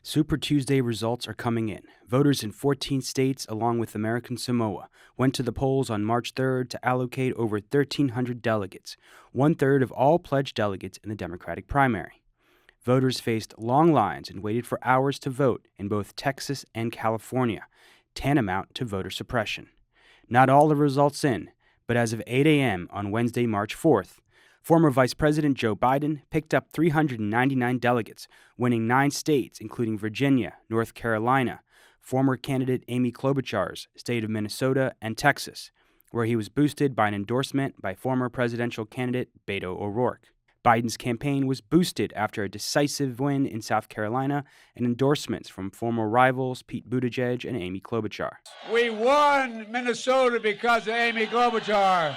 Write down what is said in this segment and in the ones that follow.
Super Tuesday results are coming in. Voters in 14 states, along with American Samoa, went to the polls on March 3rd to allocate over 1,300 delegates, one-third of all pledged delegates in the Democratic primary. Voters faced long lines and waited for hours to vote in both Texas and California, tantamount to voter suppression. Not all the results in, but as of 8 a.m. on Wednesday, March 4th, former Vice President Joe Biden picked up 399 delegates, winning 9 states, including Virginia, North Carolina, former candidate Amy Klobuchar's state of Minnesota, and Texas, where he was boosted by an endorsement by former presidential candidate Beto O'Rourke. Biden's campaign was boosted after a decisive win in South Carolina and endorsements from former rivals Pete Buttigieg and Amy Klobuchar. We won Minnesota because of Amy Klobuchar.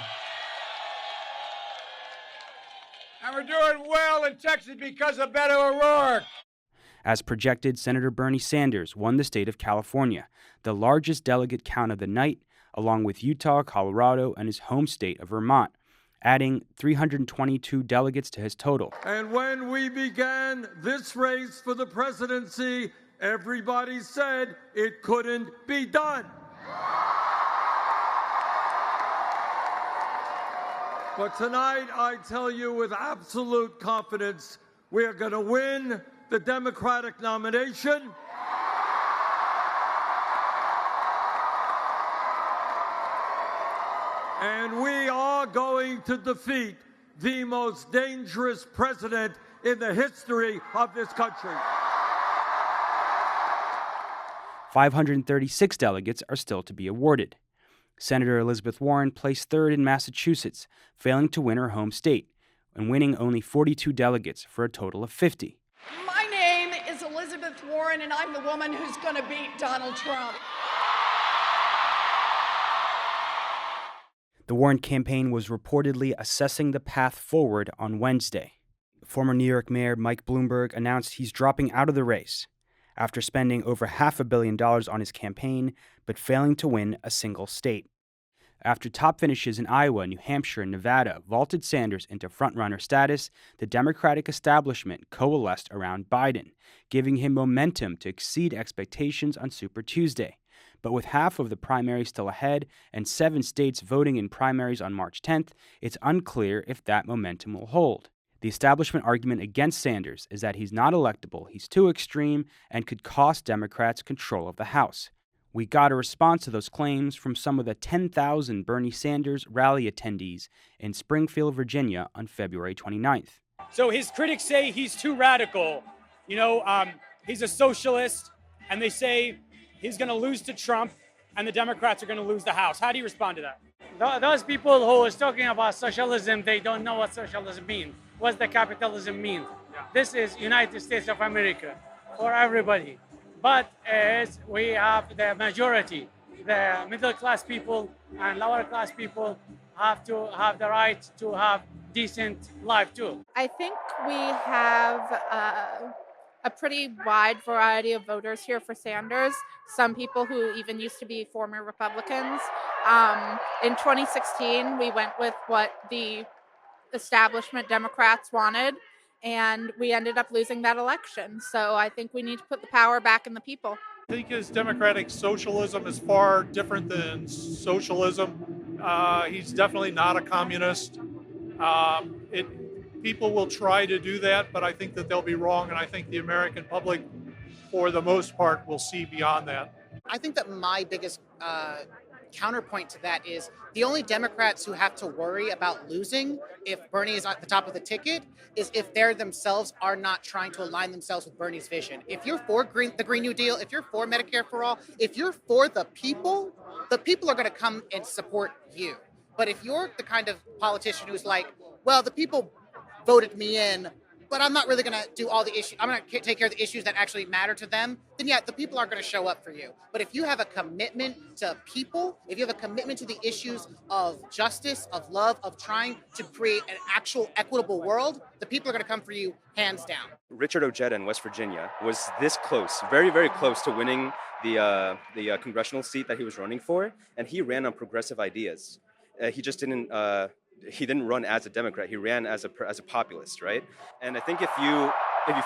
And we're doing well in Texas because of Beto O'Rourke. As projected, Senator Bernie Sanders won the state of California, the largest delegate count of the night, along with Utah, Colorado, and his home state of Vermont, adding 322 delegates to his total. And when we began this race for the presidency, everybody said it couldn't be done. But tonight, I tell you with absolute confidence, we are going to win the Democratic nomination. And we are going to defeat the most dangerous president in the history of this country. 536 delegates are still to be awarded. Senator Elizabeth Warren placed third in Massachusetts, failing to win her home state, and winning only 42 delegates for a total of 50. My name is Elizabeth Warren, and I'm the woman who's going to beat Donald Trump. The Warren campaign was reportedly assessing the path forward on Wednesday. Former New York Mayor Mike Bloomberg announced he's dropping out of the race after spending over $500 million on his campaign, but failing to win a single state. After top finishes in Iowa, New Hampshire, and Nevada vaulted Sanders into frontrunner status, the Democratic establishment coalesced around Biden, giving him momentum to exceed expectations on Super Tuesday. But with half of the primary still ahead and 7 states voting in primaries on March 10th, it's unclear if that momentum will hold. The establishment argument against Sanders is that he's not electable, he's too extreme, and could cost Democrats control of the House. We got a response to those claims from some of the 10,000 Bernie Sanders rally attendees in Springfield, Virginia on February 29th. So his critics say he's too radical. He's a socialist, and they say he's going to lose to Trump, and the Democrats are going to lose the House. How do you respond to that? Those people who is talking about socialism, they don't know what socialism means. What the capitalism means. Yeah. This is United States of America for everybody. But as we have the majority, the middle class people and lower class people have to have the right to have decent life too. I think we have a pretty wide variety of voters here for Sanders. Some people who even used to be former Republicans. In 2016, we went with what the establishment Democrats wanted, and we ended up losing that election. So I think we need to put the power back in the people. I think his democratic socialism is far different than socialism. He's definitely not a communist. People will try to do that, but I think that they'll be wrong, and I think the American public, for the most part, will see beyond that. I think that my biggest counterpoint to that is the only Democrats who have to worry about losing if Bernie is at the top of the ticket is if they themselves are not trying to align themselves with Bernie's vision. If you're for the Green New Deal, if you're for Medicare for All, if you're for the people are going to come and support you. But if you're the kind of politician who's like, well, the people voted me in, but I'm not really going to do all the issues. I'm going to take care of the issues that actually matter to them. Then yeah, the people aren't going to show up for you. But if you have a commitment to people, if you have a commitment to the issues of justice, of love, of trying to create an actual equitable world, the people are going to come for you hands down. Richard Ojeda in West Virginia was this close, very, very close to winning the congressional seat that he was running for, and he ran on progressive ideas. He just didn't. He didn't run as a Democrat. He ran as a populist, right? And I think if you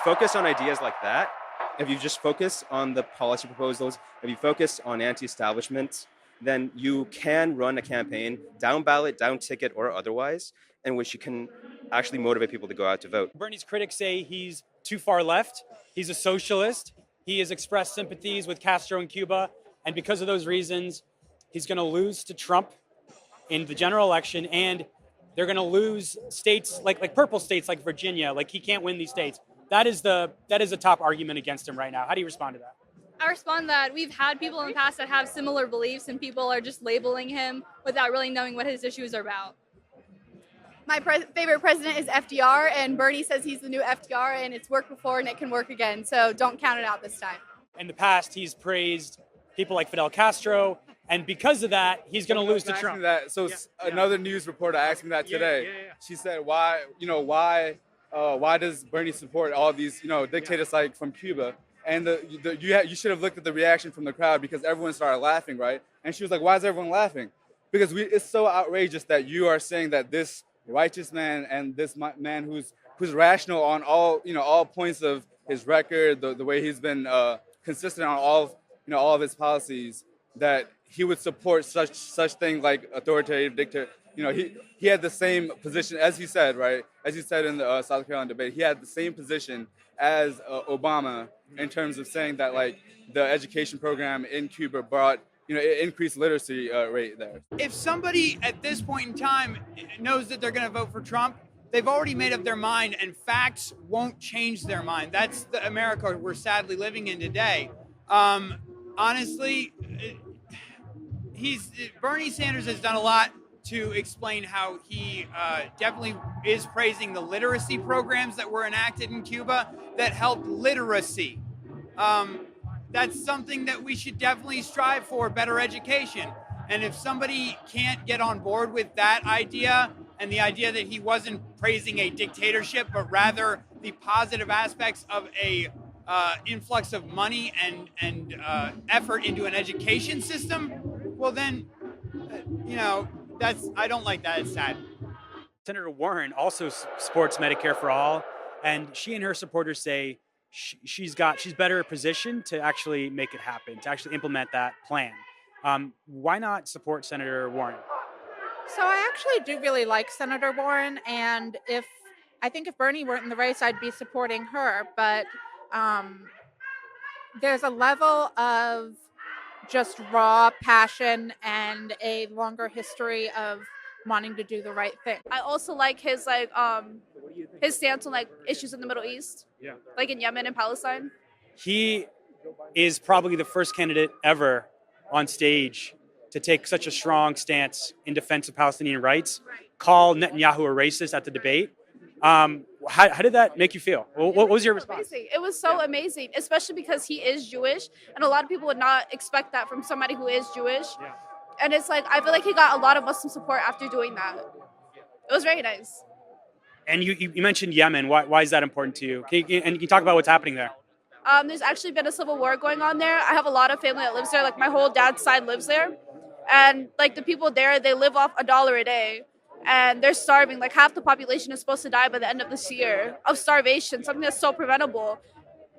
focus on ideas like that, if you just focus on the policy proposals, if you focus on anti-establishment, then you can run a campaign, down ballot, down ticket, or otherwise, in which you can actually motivate people to go out to vote. Bernie's critics say he's too far left. He's a socialist. He has expressed sympathies with Castro in Cuba. And because of those reasons, he's going to lose to Trump in the general election. And they're going to lose states like purple states like Virginia. Like, he can't win these states. That is the top argument against him right now. How do you respond to that? I respond that we've had people in the past that have similar beliefs, and people are just labeling him without really knowing what his issues are about. My favorite president is FDR, and Bernie says he's the new FDR, and it's worked before and it can work again. So don't count it out this time. In the past, he's praised people like Fidel Castro, and because of that, he's going to lose to Trump. Another news reporter asked me that today. She said, why does Bernie support all these, dictators like from Cuba? And you should have looked at the reaction from the crowd, because everyone started laughing, right? And she was like, why is everyone laughing? Because it's so outrageous that you are saying that this righteous man and this man who's rational on all points of his record, the way he's been consistent on all of his policies, that he would support such thing like authoritative dictator. He had the same position, as he said, right? As he said in the South Carolina debate, he had the same position as Obama in terms of saying that, like, the education program in Cuba brought, increased literacy rate there. If somebody at this point in time knows that they're going to vote for Trump, they've already made up their mind, and facts won't change their mind. That's the America we're sadly living in today. Honestly, Bernie Sanders has done a lot to explain how he definitely is praising the literacy programs that were enacted in Cuba that helped literacy. That's something that we should definitely strive for, better education. And if somebody can't get on board with that idea, and the idea that he wasn't praising a dictatorship, but rather the positive aspects of a influx of money and effort into an education system, well then, I don't like that. It's sad. Senator Warren also supports Medicare for all, and she and her supporters say she's better positioned to actually make it happen, to actually implement that plan. Why not support Senator Warren? So I actually do really like Senator Warren, and I think if Bernie weren't in the race, I'd be supporting her. But there's a level of just raw passion and a longer history of wanting to do the right thing. I also like his his stance on issues in the Middle East, like in Yemen and Palestine. He is probably the first candidate ever on stage to take such a strong stance in defense of Palestinian rights, call Netanyahu a racist at the debate. How did that make you feel? What was your response? Amazing. It was so amazing, especially because he is Jewish, and a lot of people would not expect that from somebody who is Jewish. Yeah. And it's I feel like he got a lot of Muslim support after doing that. It was very nice. And you mentioned Yemen. Why is that important to you? Can you talk about what's happening there? There's actually been a civil war going on there. I have a lot of family that lives there. Like, my whole dad's side lives there. And, the people there, they live off $1 a day. And they're starving. Half the population is supposed to die by the end of this year of starvation, something that's so preventable.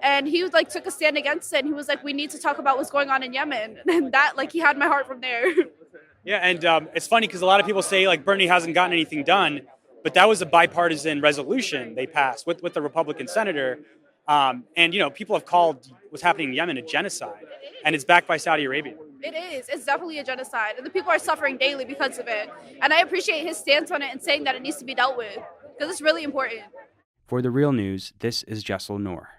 And he took a stand against it. And he was we need to talk about what's going on in Yemen. And that, he had my heart from there. Yeah, and it's funny because a lot of people say, Bernie hasn't gotten anything done. But that was a bipartisan resolution they passed with the Republican senator. And people have called what's happening in Yemen a genocide. And it's backed by Saudi Arabia. It is. It's definitely a genocide. And the people are suffering daily because of it. And I appreciate his stance on it and saying that it needs to be dealt with, because it's really important. For The Real News, this is Jaisal Noor.